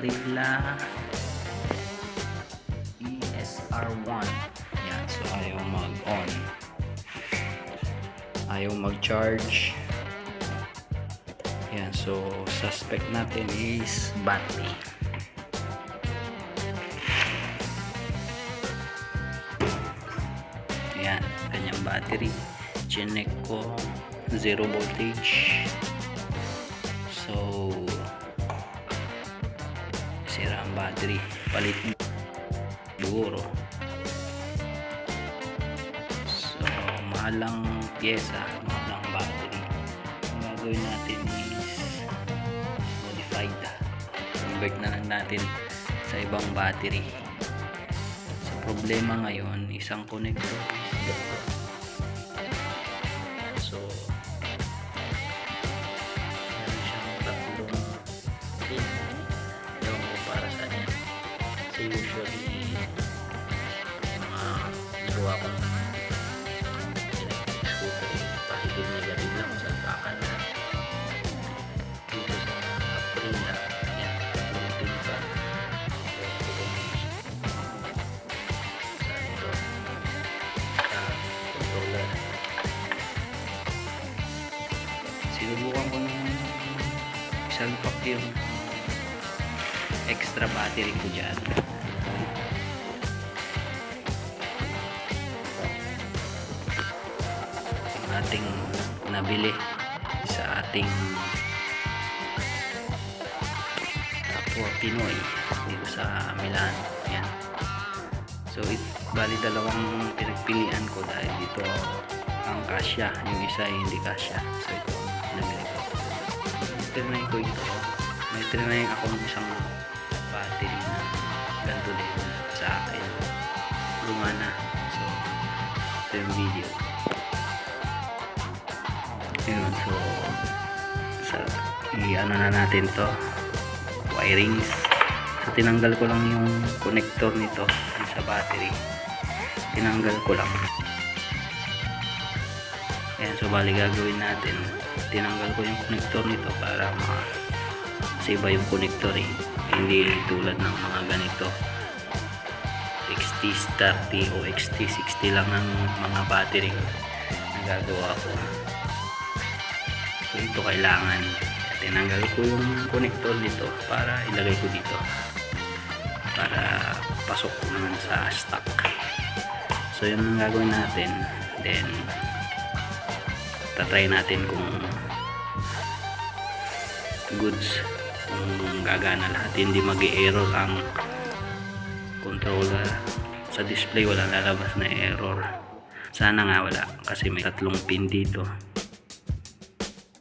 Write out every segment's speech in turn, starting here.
Barilla ESR1. Yan, so ayaw mag-on, ayaw mag-charge. Yan, so suspect natin is battery. Yan, kanyang battery. Chinek ko 0 voltage. So sira ang battery, palit siguro. So mahalang pyesa, mahalang battery. Ang gagawin natin is modified, convert na lang natin sa ibang battery. So problema ngayon, isang connector is ganito. So meron siyang tatlong pin. Ewan ko para saan yan. So usually mga gawa kong electric scooter, pakitid niya galing lang sa pakan na dito sa Aprila. Yan, tatlong pin pa. Ewan ko kung saan ito sa controller. Sinubukan ko nung isalpak yung extra battery ko dyan. Yung ating nabili sa ating kapwa Pinoy dito sa Milan. Yan. So bali dalawang pinagpilian ko dahil dito ang kasya, yung isa ay hindi kasya. So ito nabili ko. Tinry ko ito. May tinry ako ng isang battery na ganito din sa akin. Lumana. So ito yung video. Yun. So i-ano na natin to, wirings. So tinanggal ko lang yung connector nito sa battery. Tinanggal ko lang. Ayan, so bali gagawin natin, tinanggal ko yung connector nito para masiba yung connector eh. Hindi tulad ng mga ganito XT30 o XT60 lang ang mga battery na gagawa ko. So ito kailangan tinanggal ko yung connector dito para ilagay ko dito para pasok naman sa stock. So yun ang gagawin natin. Then tatry natin kung goods, kung gagana lahat, hindi mag-error ang controller. Sa display wala lalabas na error. Sana nga wala kasi may tatlong pin dito.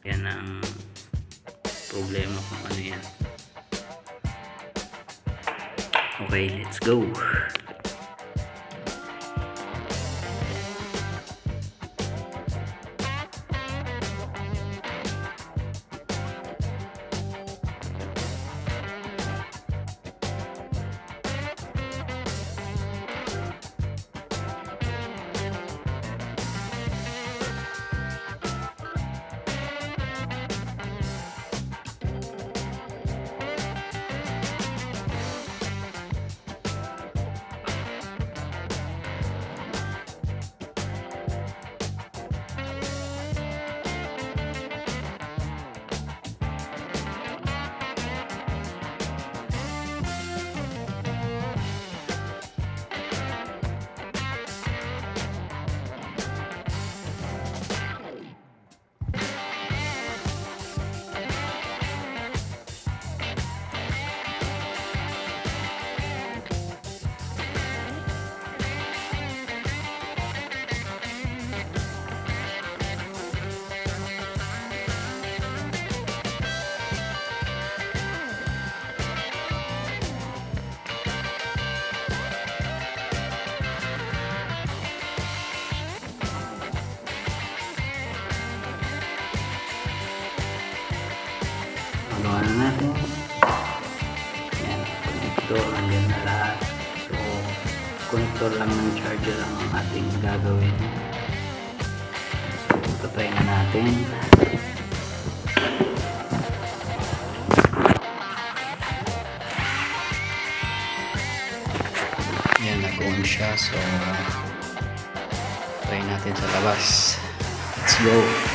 Yan ang problema kung ano yan. Okay, let's go. Magawa na natin. Ayan, connector, nandiyan na lahat. So, connector lang ng charger ang ating gagawin. So, patry na natin. So try natin sa labas. Let's go.